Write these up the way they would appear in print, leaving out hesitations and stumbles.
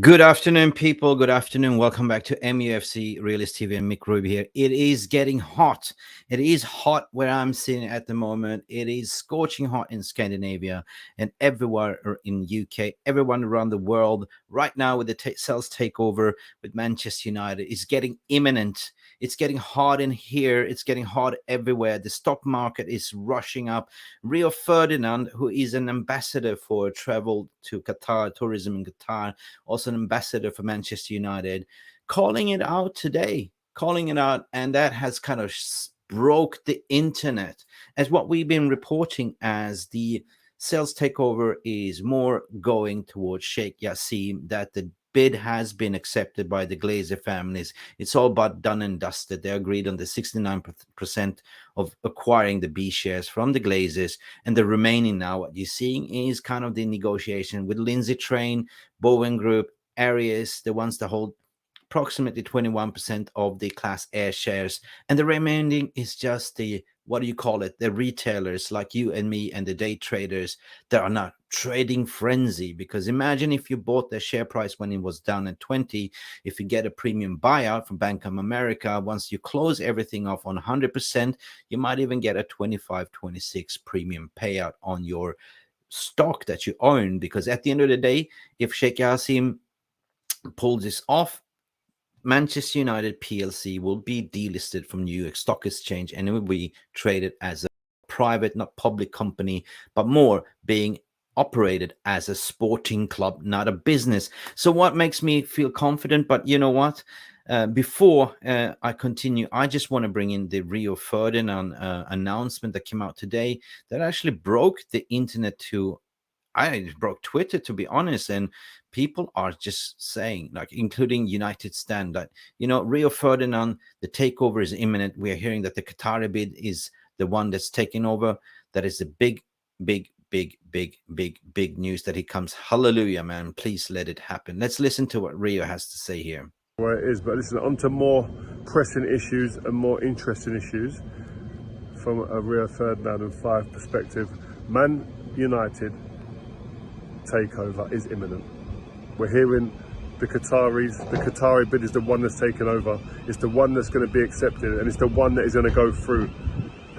Good afternoon, people. Good afternoon. Welcome back to MUFC Realist TV and Mick here. It is getting hot. It is hot where I'm sitting at the moment. It is scorching hot in Scandinavia and everywhere in UK, everyone around the world. Right now, with the sales takeover with Manchester United, is getting imminent. It's getting hot in here. It's getting hot everywhere. The stock market is rushing up. Rio Ferdinand, who is an ambassador for travel to Qatar, tourism in Qatar, also an ambassador for Manchester United, calling it out today, calling it out. And that has kind of broke the internet as what we've been reporting as the sales takeover is more going towards Sheikh Jassim, that the bid has been accepted by the Glazer families. It's all but done and dusted. They agreed on the 69% of acquiring the B shares from the Glazers, and the remaining now, what you're seeing is kind of the negotiation with Lindsay Train, Bowen Group, Aries, the ones that hold approximately 21% of the Class A shares, and the remaining is just the, what do you call it, the retailers like you and me and the day traders that are not trading frenzy. Because imagine if you bought the share price when it was down at 20, if you get a premium buyout from Bank of America, once you close everything off on 100%, you might even get a 25, 26 premium payout on your stock that you own. Because at the end of the day, if Sheikh Jassim pulls this off, Manchester United PLC will be delisted from New York Stock Exchange, and it will be traded as a private, not public company, but more being operated as a sporting club, not a business. So what makes me feel confident? But you know what? Before I continue, I just want to bring in the Rio Ferdinand announcement that came out today that actually broke the internet to, I broke Twitter, to be honest, and people are just saying, like, including United Stand, that, Rio Ferdinand, the takeover is imminent. We are hearing that the Qatari bid is the one that's taking over. That is the big, big, big, big, big, big news that he comes. Hallelujah, man. Please let it happen. Let's listen to what Rio has to say here. Where it is, but listen, on to more pressing issues and more interesting issues from a Rio Ferdinand and Five perspective. Man United takeover is imminent. We're hearing the Qatari bid is the one that's taken over. It's the one that's going to be accepted, and it's the one that is going to go through.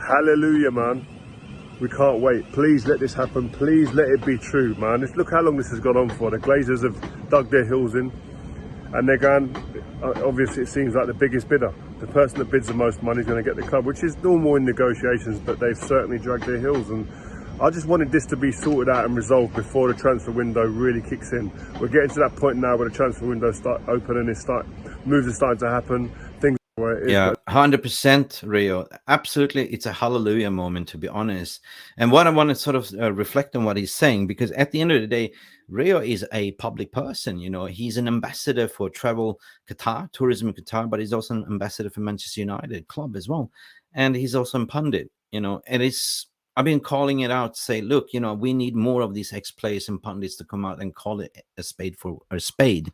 Hallelujah, man. We can't wait. Please let this happen. Please let it be true, man. Look how long this has gone on for. The Glazers have dug their heels in, and they're going, obviously it seems like the biggest bidder. The person that bids the most money is going to get the club, which is normal in negotiations, but they've certainly dragged their heels. And I just wanted this to be sorted out and resolved before the transfer window really kicks in. We're getting to that point now where the transfer window start opening, moves are starting to happen. Things where it is. Yeah, 100%, Rio. Absolutely, it's a hallelujah moment, to be honest. And what I want to sort of reflect on what he's saying, because at the end of the day, Rio is a public person. He's an ambassador for travel Qatar, tourism in Qatar, but he's also an ambassador for Manchester United club as well, and he's also a pundit. And I've been calling it out, say, look, we need more of these ex-players and pundits to come out and call it a spade for a spade.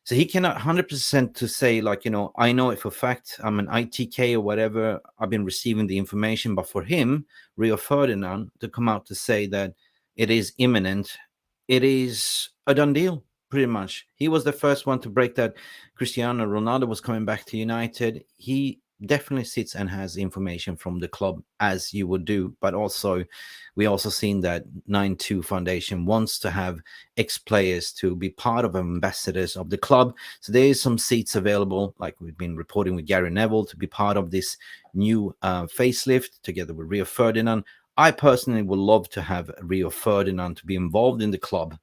So he cannot 100% to say, like, I know it for a fact, I'm an ITK or whatever, I've been receiving the information. But for him, Rio Ferdinand, to come out to say that it is imminent, it is a done deal, pretty much. He was the first one to break that Cristiano Ronaldo was coming back to United. He definitely sits and has information from the club, as you would do. But also, we also seen that 9-2 Foundation wants to have ex-players to be part of ambassadors of the club. So there is some seats available, like we've been reporting with Gary Neville, to be part of this new facelift together with Rio Ferdinand. I personally would love to have Rio Ferdinand to be involved in the club,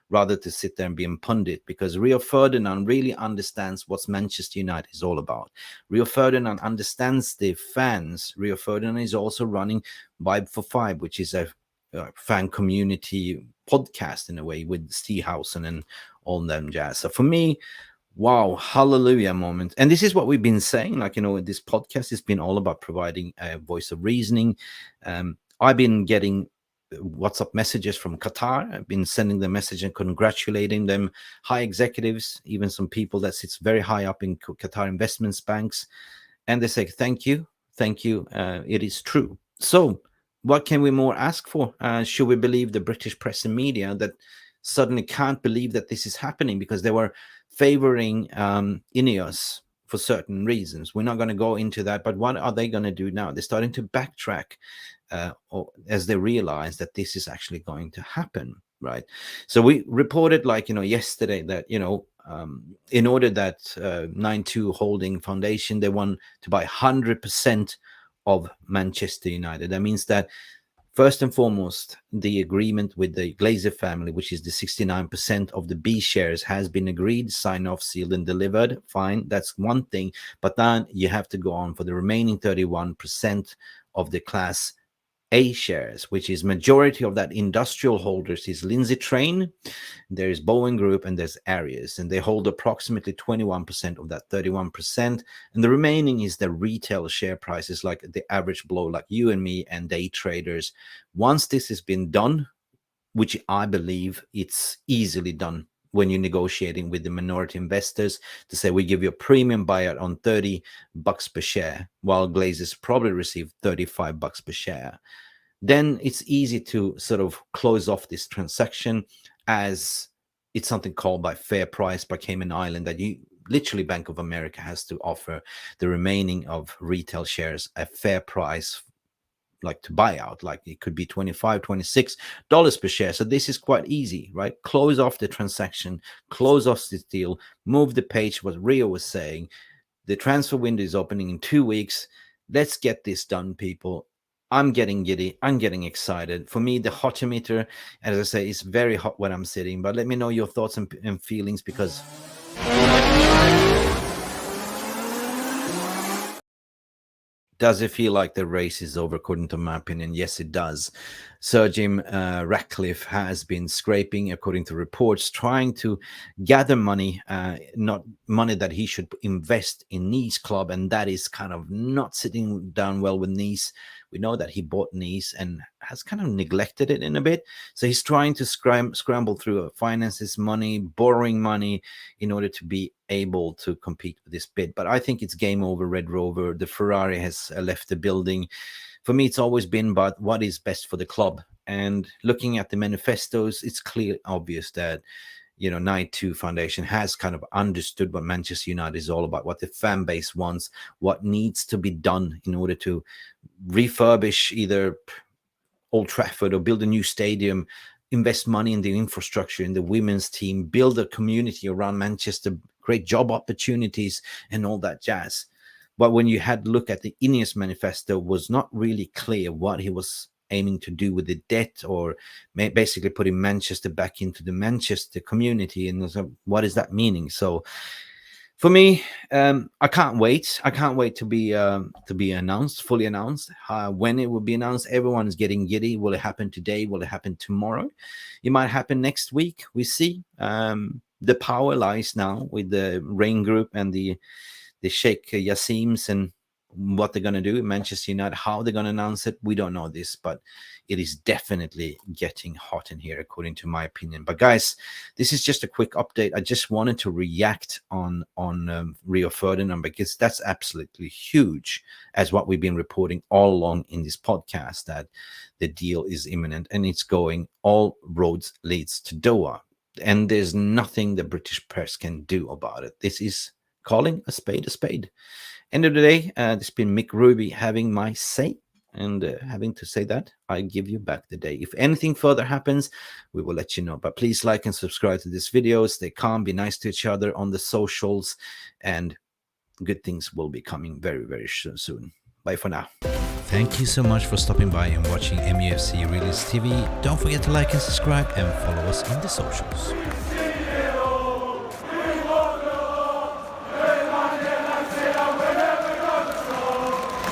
rather to sit there and be a pundit, because Rio Ferdinand really understands what Manchester United is all about. Rio Ferdinand understands the fans. Rio Ferdinand is also running Vibe for Five, which is a fan community podcast in a way with Steehausen and all them jazz. So for me, wow, hallelujah moment. And this is what we've been saying, like, this podcast has been all about providing a voice of reasoning. I've been getting WhatsApp messages from Qatar. I've been sending them message and congratulating them, high executives, even some people that sits very high up in Qatar investments banks. And they say, thank you. It is true. So what can we more ask for? Should we believe the British press and media that suddenly can't believe that this is happening because they were favoring Ineos for certain reasons. We're not going to go into that, but what are they going to do now? They're starting to backtrack as they realize that this is actually going to happen, right? So we reported, like, yesterday that, in order that 9-2 Holding Foundation, they want to buy 100% of Manchester United. That means that first and foremost, the agreement with the Glazer family, which is the 69% of the B shares, has been agreed, signed off, sealed, and delivered. Fine, that's one thing. But then you have to go on for the remaining 31% of the Class A shares, which is majority of that industrial holders is Lindsay Train, there's Bowen Group, and there's Arias, and they hold approximately 21% of that 31%, and the remaining is the retail share prices, like the average blow, like you and me and day traders. Once this has been done, which I believe it's easily done when you're negotiating with the minority investors, to say we give you a premium buyout on $30 per share, while Glazers probably receive $35 per share, then it's easy to sort of close off this transaction, as it's something called by fair price by Cayman Island, that you literally, Bank of America has to offer the remaining of retail shares a fair price, like to buy out, like it could be $25-26 per share. So this is quite easy, right? Close off the transaction, close off this deal, move the page. What Rio was saying, the transfer window is opening in 2 weeks. Let's get this done, people. I'm getting giddy. I'm getting excited. For me, the hotometer, as I say, is very hot when I'm sitting. But let me know your thoughts and feelings, because does it feel like the race is over? According to my opinion, yes, it does. Sir Jim Ratcliffe has been scraping, according to reports, trying to gather money, not money that he should invest in Nice club, and that is kind of not sitting down well with Nice. We know that he bought Nice and has kind of neglected it in a bit. So he's trying to scramble through finances, money, borrowing money in order to be able to compete with this bid. But I think it's game over, Red Rover. The Ferrari has left the building. For me, it's always been about what is best for the club. And looking at the manifestos, it's clear, obvious that, 9-2 Foundation has kind of understood what Manchester United is all about, what the fan base wants, what needs to be done in order to refurbish either Old Trafford or build a new stadium, invest money in the infrastructure, in the women's team, build a community around Manchester, create job opportunities and all that jazz. But when you had to look at the Ineos manifesto, was not really clear what he was aiming to do with the debt, or basically putting Manchester back into the Manchester community. And what is that meaning? So for me, I can't wait. I can't wait to be announced, fully announced. When it will be announced, everyone is getting giddy. Will it happen today? Will it happen tomorrow? It might happen next week. We see. The power lies now with the Rain Group and the Sheikh Jassims, and what they're going to do in Manchester United, how they're going to announce it, we don't know this, but it is definitely getting hot in here, according to my opinion. But guys, this is just a quick update. I just wanted to react on Rio Ferdinand, because that's absolutely huge, as what we've been reporting all along in this podcast, that the deal is imminent and it's going, all roads leads to Doha, and there's nothing the British press can do about it. This is calling a spade a spade. End of the day, this has been Mick Ruby having my say, and having to say that, I give you back the day. If anything further happens, we will let you know. But please like and subscribe to this video. Stay calm, be nice to each other on the socials, and good things will be coming very, very soon. Bye for now. Thank you so much for stopping by and watching MUFC Realist TV. Don't forget to like and subscribe, and follow us on the socials.